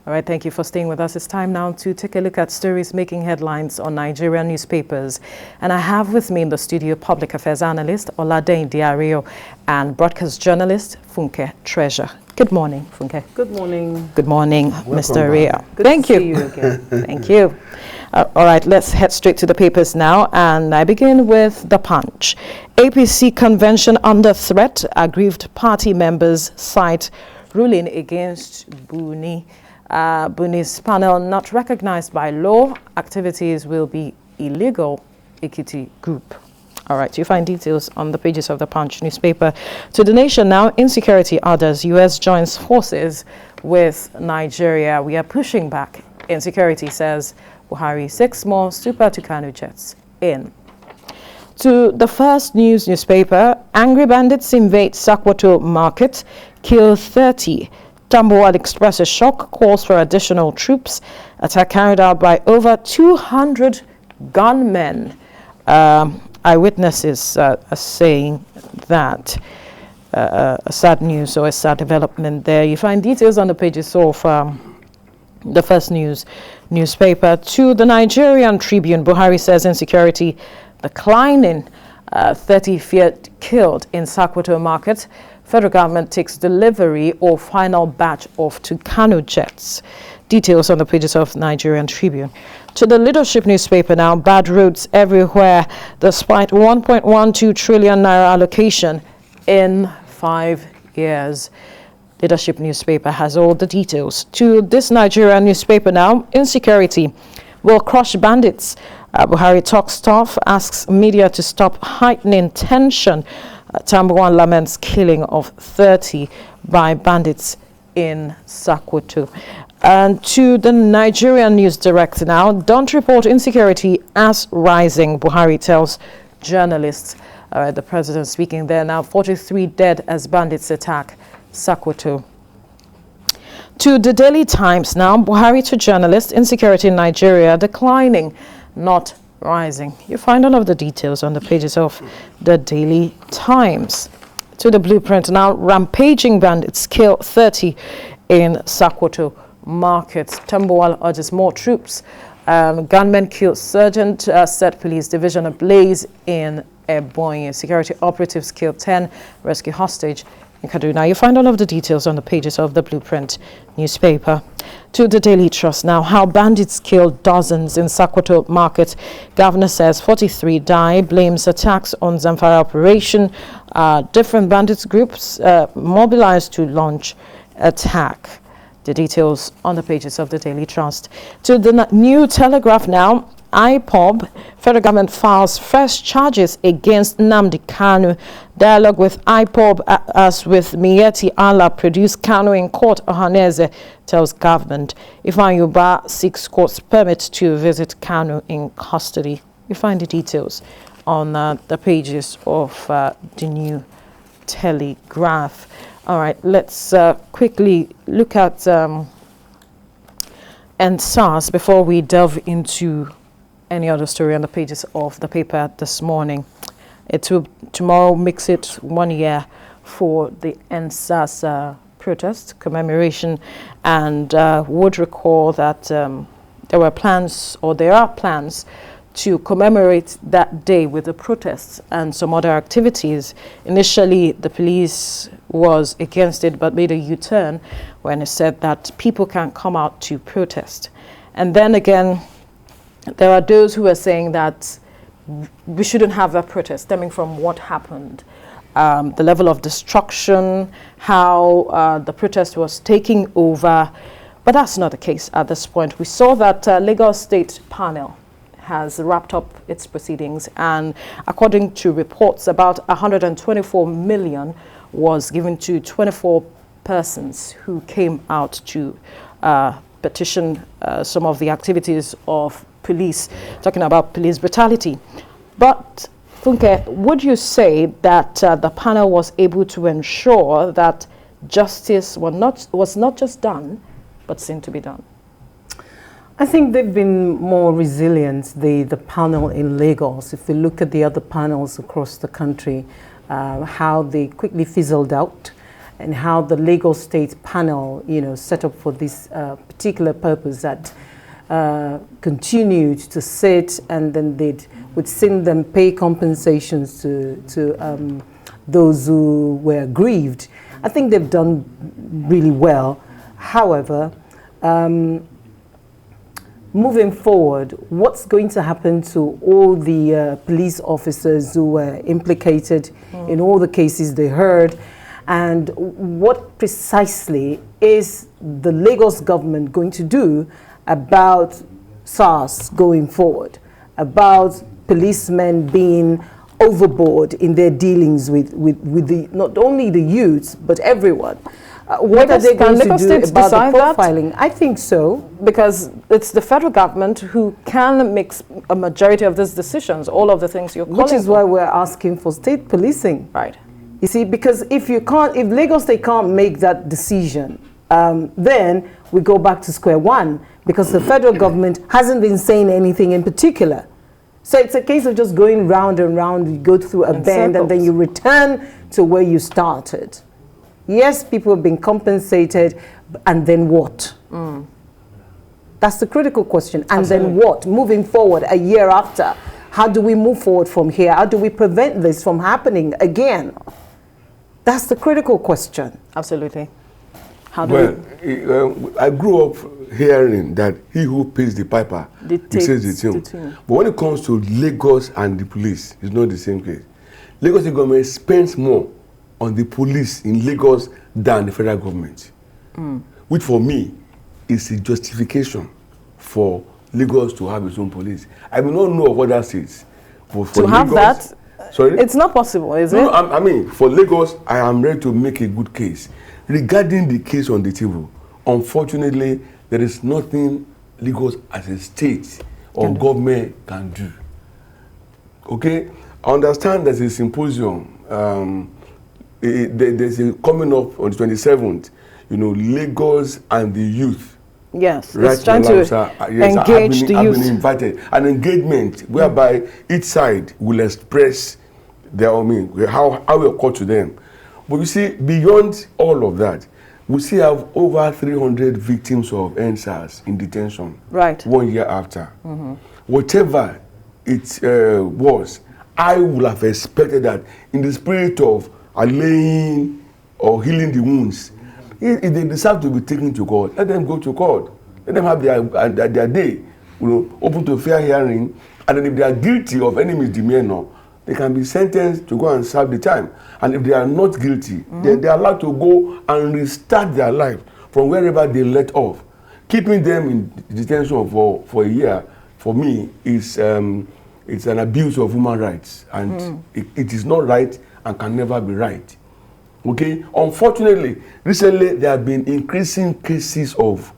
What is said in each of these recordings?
All right, thank you for staying with us. It's time now to take a look at stories making headlines on Nigerian newspapers. And I have with me in the studio public affairs analyst Oladeinde Ariyo and broadcast journalist Funke Treasure. Good morning, Funke. Good morning. Good morning, Mr. Ariyo. Thank you. See you again. Thank you. All right, let's head straight to the papers now. And I begin with The Punch. APC convention under threat. Aggrieved party members cite ruling against Buni. Buni's panel not recognized by law. Activities will be illegal. Ekiti Group. All right, you find details on the pages of the Punch newspaper. To the nation now, insecurity orders. U.S. joins forces with Nigeria. We are pushing back. Insecurity says Buhari 6 more Super Tucano jets in. To the First News newspaper, angry bandits invade Sakwato market, kill 30. Tambuwal expresses shock, calls for additional troops. Attack carried out by over 200 gunmen. Eyewitnesses are saying that. A sad news or a sad development there. You find details on the pages of the First News newspaper. To the Nigerian Tribune, Buhari says insecurity declining. 30 feared killed in Sakwato market. Federal government takes delivery or final batch of Tucano jets. Details on the pages of Nigerian Tribune. To the Leadership newspaper now, bad roads everywhere despite 1.12 trillion naira allocation in 5 years. Leadership newspaper has all the details. To this Nigerian newspaper now, insecurity will crush bandits. Buhari talks tough, asks media to stop heightening tension. Tambuwal laments killing of 30 by bandits in Sakwato. And to the Nigerian News Direct now, don't report insecurity as rising, Buhari tells journalists. The president speaking there now, 43 dead as bandits attack Sakwato. To the Daily Times now, Buhari to journalists, insecurity in Nigeria declining, not rising. You find all of the details on the pages of the Daily Times. To the Blueprint now, rampaging bandits kill 30 in Sakwato market. Tambuwal urges more troops. Gunmen killed sergeant, set police division ablaze in Ebonyi. Security operatives killed 10, rescue hostage in Kaduna. You find all of the details on the pages of the Blueprint newspaper. To the Daily Trust now, how bandits killed dozens in Sakwato market. Governor says 43 die, blames attacks on Zamfara operation. Different bandits groups mobilized to launch attack. The details on the pages of the Daily Trust. To the New Telegraph now, IPOB, federal government files first charges against Nnamdi Kanu. Dialogue with IPOB as with Miyetti Allah produced Kanu in court. Ohaneze tells government. Ifan Yuba seeks court's permit to visit Kanu in custody. You find the details on the pages of the New Telegraph. All right, let's quickly look at EndSARS before we delve into any other story on the pages of the paper this morning. It will tomorrow makes it 1 year for the EndSARS protest commemoration, and would recall that there were plans, or there are plans, to commemorate that day with the protests and some other activities. Initially, the police was against it, but made a U-turn when it said that people can't come out to protest. And then again, there are those who are saying that we shouldn't have that protest stemming from what happened. The level of destruction, how the protest was taking over. But that's not the case at this point. We saw that Lagos State panel has wrapped up its proceedings, and according to reports, about 124 million was given to 24 persons who came out to petition some of the activities of police, talking about police brutality. But Funke, would you say that the panel was able to ensure that justice was not just done, but seen to be done? I think they've been more resilient, the panel in Lagos. If we look at the other panels across the country, how they quickly fizzled out. and how the Lagos State panel, set up for this particular purpose that continued to sit, and then we'd seen them pay compensations to those who were aggrieved. I think they've done really well. However, moving forward, what's going to happen to all the police officers who were implicated in all the cases they heard? And what precisely is the Lagos government going to do about SARS going forward, about policemen being overboard in their dealings with not only the youths, but everyone? What are they going to do about the profiling? I think so. Because it's the federal government who can make a majority of these decisions, all of the things you're calling for. Which is why we're asking for state policing. Right. You see, because if Lagos State can't make that decision, then we go back to square one, because the federal government hasn't been saying anything in particular. So it's a case of just going round and round. You go through a bend and then you return to where you started. Yes, people have been compensated, and then what? That's the critical question. And Absolutely. Then what? Moving forward, a year after, how do we move forward from here? How do we prevent this from happening again? That's the critical question. Absolutely. I grew up hearing that he who pays the piper says the tune. But when it comes to Lagos and the police, it's not the same case. Lagos government spends more on the police in Lagos than the federal government, which for me is a justification for Lagos to have its own police. I do not know of other states, but for to have Lagos, that, sorry, it's not possible, is it? No, I mean, for Lagos, I am ready to make a good case regarding the case on the table. Unfortunately, there is nothing Lagos as a state or government can do. Okay, I understand there's a symposium. There's a coming up on the 27th, Lagos and the youth. Yes, right, it's trying to engage the youth. I've been invited. An engagement whereby each side will express their how we are called to them. But you see, beyond all of that, we still have over 300 victims of EndSARS in detention. Right. 1 year after. Whatever it was, I would have expected that in the spirit of allaying or healing the wounds, if they deserve to be taken to court, let them go to court. Let them have their day, open to fair hearing. And then if they are guilty of any misdemeanor, they can be sentenced to go and serve the time. And if they are not guilty, then they are allowed to go and restart their life from wherever they let off. Keeping them in detention for a year, for me, is it's an abuse of human rights. And it is not right and can never be right. Okay? Unfortunately, recently there have been increasing cases of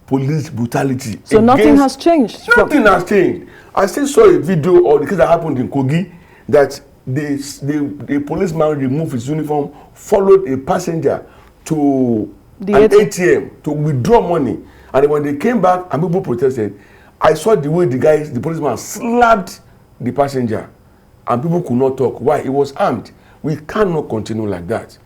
police brutality. So nothing has changed? Nothing has changed. I still saw a video of the case that happened in Kogi, that the policeman removed his uniform, followed a passenger to an ATM to withdraw money. And when they came back and people protested, I saw the way the policeman slapped the passenger and people could not talk. Why? He was armed. We cannot continue like that.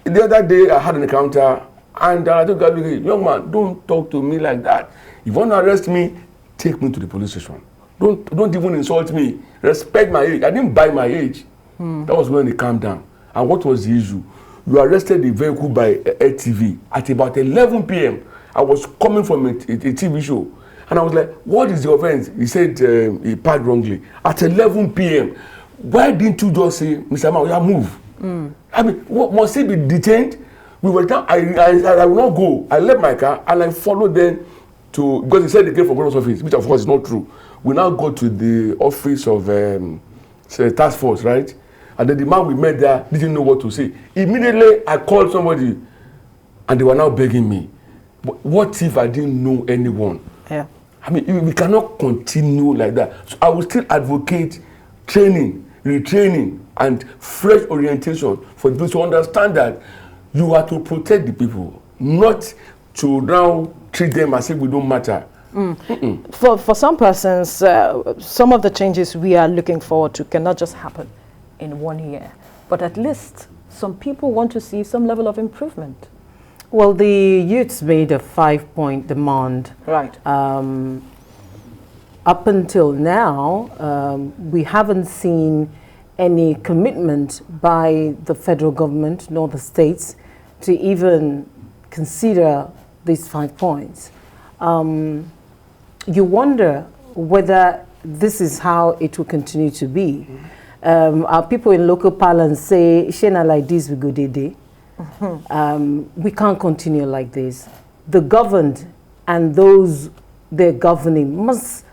The other day I had an encounter and I told the young man, don't talk to me like that. If you want to arrest me, take me to the police station. Don't even insult me. Respect my age. I didn't buy my age. That was when he calmed down. And what was the issue? You arrested the vehicle by TV at about 11 p.m. I was coming from a TV show. And I was like, what is the offense? He said he parked wrongly. At 11 p.m. Why didn't you just say, Mr. Man, move? I mean, what, must he be detained? We were down. I will not go. I left my car and I followed them to, because he said they came from Governor's office, which of course is not true. We now go to the office of task force, right? And then the man we met there didn't know what to say. Immediately, I called somebody and they were now begging me. What if I didn't know anyone? Yeah. I mean, we cannot continue like that. So I will still advocate training, retraining, and fresh orientation for people to understand that you are to protect the people, not to now treat them as if we don't matter. For some persons, some of the changes we are looking forward to cannot just happen in 1 year, but at least some people want to see some level of improvement. Well, the youths made a 5-point demand. Right. Up until now, we haven't seen any commitment by the federal government nor the states to even consider these 5 points. You wonder whether this is how it will continue to be. Our people in local parlance say, "Shena like this, we go day." We can't continue like this. The governed and those they're governing must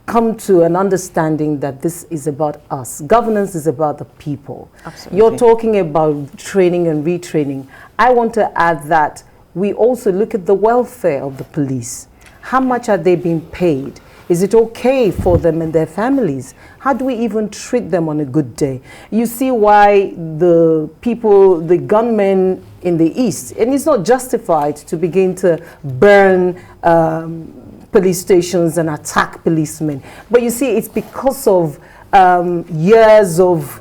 come to an understanding that this is about us. Governance is about the people. Absolutely. You're talking about training and retraining. I want to add that we also look at the welfare of the police. How much are they being paid? Is it okay for them and their families? How do we even treat them on a good day? You see why the people, the gunmen in the East, and it's not justified to begin to burn police stations and attack policemen. But you see, it's because of years of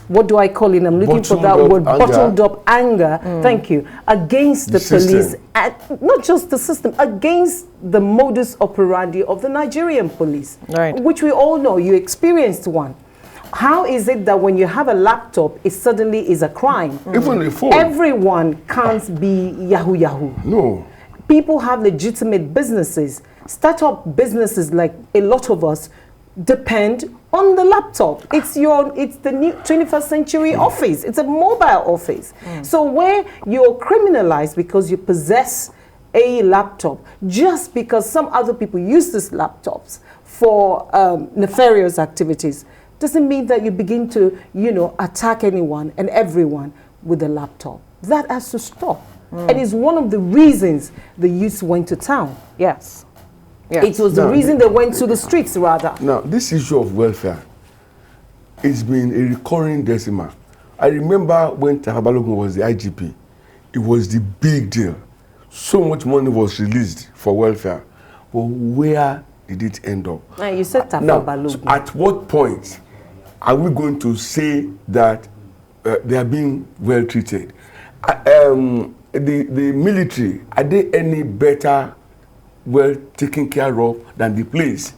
what do I call it? I'm looking for that word, bottled up anger, thank you, against the police, not just the system, against the modus operandi of the Nigerian police, right, which we all know, you experienced one. How is it that when you have a laptop, it suddenly is a crime? Even a phone. Everyone can't be Yahoo Yahoo. No. People have legitimate businesses. Startup businesses, like a lot of us, depend on the laptop. It's the new 21st century office. It's a mobile office. So where you're criminalized because you possess a laptop, just because some other people use these laptops for nefarious activities, doesn't mean that you begin to, attack anyone and everyone with a laptop. That has to stop. And it's one of the reasons the youth went to town. Yes. Yes. It was the reason they went to the streets, rather. Now, this issue of welfare, it's been a recurring decimal. I remember when Balogun was the IGP, it was the big deal. So much money was released for welfare. But where did it end up? Now, you said Balogun. So at what point are we going to say that they are being well treated? The military, are they any better well taken care of than the police?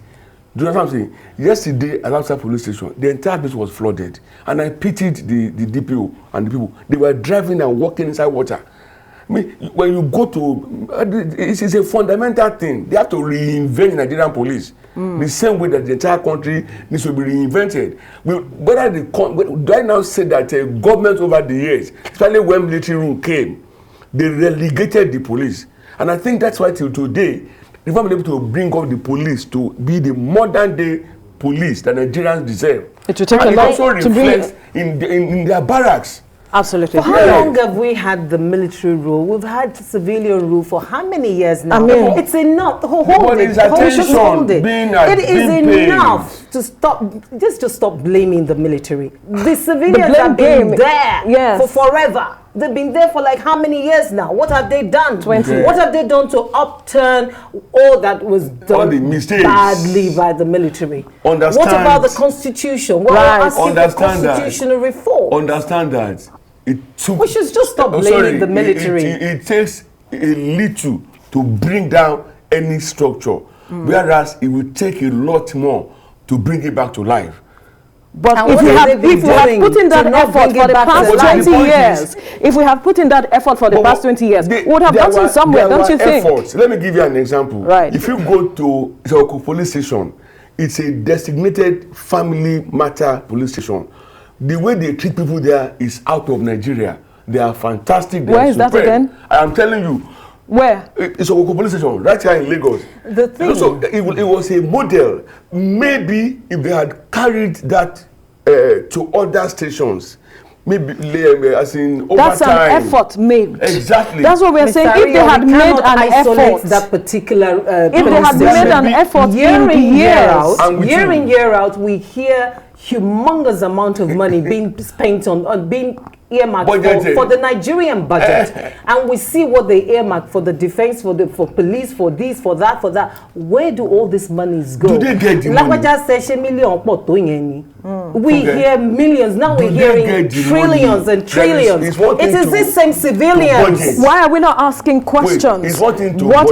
Do you know what I'm saying? Yesterday at outside police station, the entire place was flooded, and I pitied the DPO and the people. They were driving and walking inside water. I mean, when you go to, it's a fundamental thing. They have to reinvent the Nigerian police. The same way that the entire country needs to be reinvented. Do I now say that government over the years, especially when military rule came, they relegated the police? And I think that's why till today, they've not been able to bring up the police to be the modern day police that Nigerians deserve. It will take a lot also reflects in their barracks. Absolutely. For how long have we had the military rule? We've had civilian rule for how many years now? I mean, it's enough. Hold it. It is enough to stop. Just to stop blaming the military. The civilians have been there for forever. They've been there for like how many years now? What have they done? 20. What have they done to upturn all that was done badly by the military? Understand. What about the Constitution? We're asking for constitutional reform. Understand that. We should just stop blaming the military. It takes a little to bring down any structure, whereas it will take a lot more to bring it back to life. But if we have put in that effort for the past 20 years, if we have put in that effort for the past 20 years, we would have gotten somewhere, don't you think? Let me give you an example. Right. If you go to Isoko police station, it's a designated family matter police station. The way they treat people there is out of Nigeria. They are fantastic. Where is that again? I am telling you. Where? It's a police station right here in Lagos. The thing. So it was a model. Maybe if they had carried that to other stations, maybe as in over that's time. An effort made. Exactly. That's what we're saying. If they had made an effort, that particular if they had made an effort year in year out, we hear humongous amount of money being spent on being earmarked for the Nigerian budget, and we see what they earmark for the defense, for police, for this, for that, where do all these monies go? Do they get the money? We hear millions, now we're hearing trillions and trillions. It is this same civilians. Why are we not asking questions? What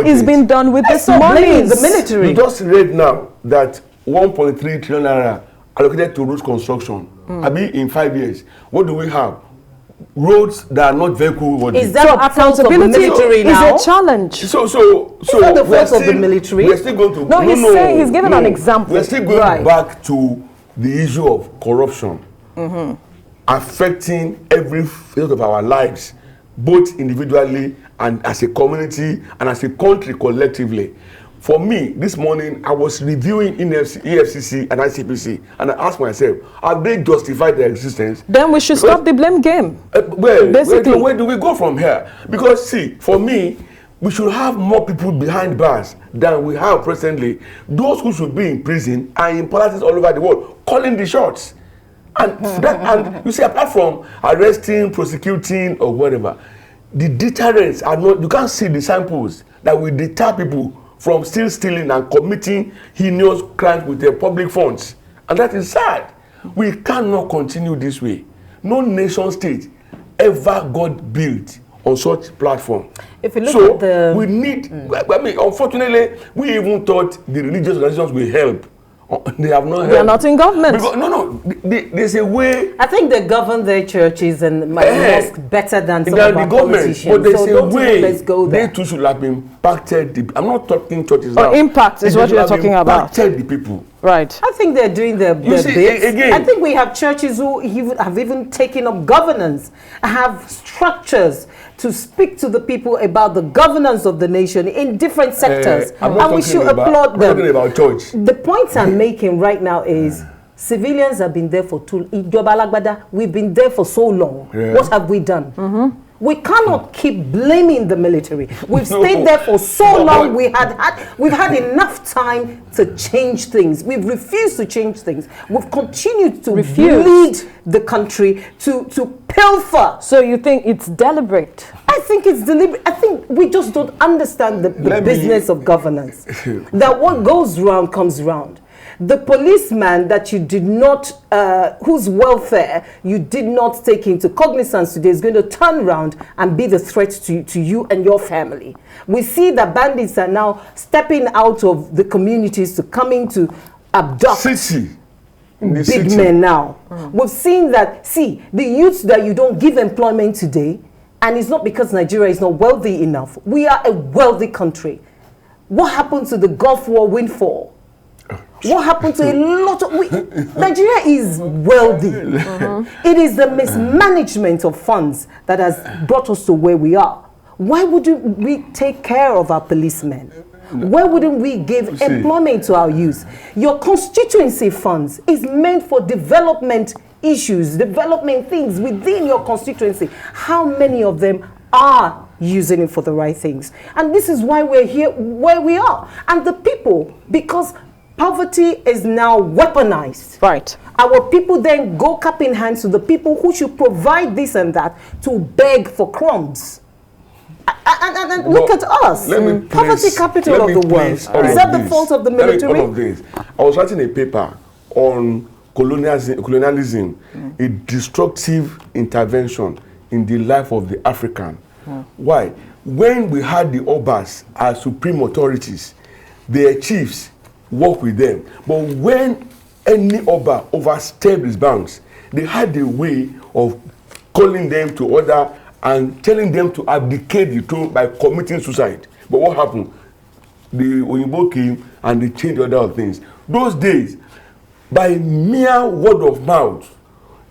is being done with this money? The military. You just read now that 1.3 trillion naira allocated to road construction. In 5 years, what do we have? Roads that are not vehicle worthy. Is that accountability now? Is a challenge. So is that the fault of the military? We're still going to. No, he's given an example. We're still going back to the issue of corruption affecting every field of our lives, both individually and as a community and as a country collectively. For me, this morning, I was reviewing EFCC and ICPC, and I asked myself, have they justified their existence? Then we should stop the blame game. Where do we go from here? Because, see, for me, we should have more people behind bars than we have presently. Those who should be in prison are in palaces all over the world, calling the shots. And you see, apart from arresting, prosecuting, or whatever, the deterrents are not, you can't see the samples that will deter people from still stealing and committing heinous crimes with their public funds. And that is sad. We cannot continue this way. No nation state ever got built on such platform. If you look at the... we need, unfortunately, we even thought the religious organizations will help. They have not helped. They are not in government. Because, there's a way... I think they govern their churches and mosques better than some of our politicians. But there's a way let's go there. They too should have impacted I'm not talking churches now. Impact is what you're talking about. Impacted the people. Right. I think they're doing their bits. Again, I think we have churches who have even taken up governance, have structures to speak to the people about the governance of the nation in different sectors. And we should applaud them. I'm talking about church. The point I'm making right now is civilians have been there for we've been there for so long. Yeah. What have we done? We cannot keep blaming the military. We've stayed there for so long. We've had enough time to change things. We've refused to change things. We've continued to lead the country to pilfer. So you think it's deliberate? I think it's deliberate. I think we just don't understand the business of governance. That what goes round comes round. The policeman that you did not, whose welfare you did not take into cognizance today is going to turn around and be the threat to you and your family. We see that bandits are now stepping out of the communities to coming to abduct big men now. We've seen that, the youths that you don't give employment today, and it's not because Nigeria is not wealthy enough. We are a wealthy country. What happened to the Gulf War windfall? What happened to a lot of... Nigeria is wealthy. It is the mismanagement of funds that has brought us to where we are. Why wouldn't we take care of our policemen? Why wouldn't we give employment to our youth? Your constituency funds is meant for development issues, development things within your constituency. How many of them are using it for the right things? And this is why we're here where we are. And the people, because poverty is now weaponized. Right. Our people then go cap in hand to the people who should provide this and that to beg for crumbs. And look at us. Poverty capital of the world. Is that the fault of the military? All of this. I was writing a paper on colonialism, a destructive intervention in the life of the African. Why? When we had the Obas as supreme authorities, their chiefs work with them. But when any Oba overstepped his bounds, they had a way of calling them to order and telling them to abdicate the throne by committing suicide. But what happened? The Oyinbo came and they changed the order of things. Those days, by mere word of mouth,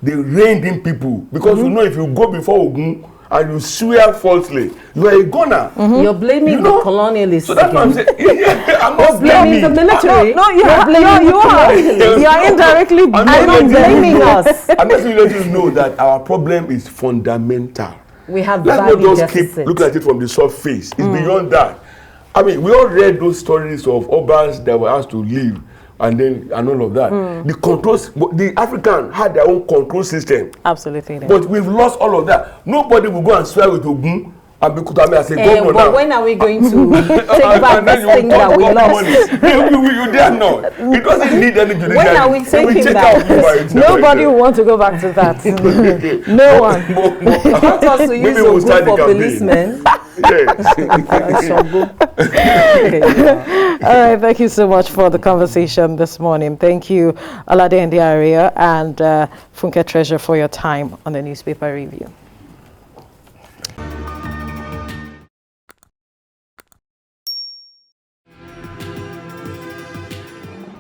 they reined in people. Because you know, if you go before Ogun and you swear falsely, you are a goner. You're blaming the colonialists. So that's what I'm saying. I'm not blaming the military. No, you are. You are indirectly blaming us. I'm just letting you know that our problem is fundamental. We have Let's not just keep looking at it from the surface. It's beyond that. I mean, we all read those stories of Obas that were asked to leave and all of that. The controls, the African had their own control system. Absolutely. But we've lost all of that. Nobody will go and swear with Ogun and be Kutame as a governor but now. when are we going to take back this thing that we lost? You dare not. It doesn't need any judicial. When are we taking that? Nobody will want to go back to that. No one. You want us to use Ogun for policemen? All right, thank you so much for the conversation this morning. Thank you, Oladeinde Ariyo and Funke Treasure, for your time on the newspaper review.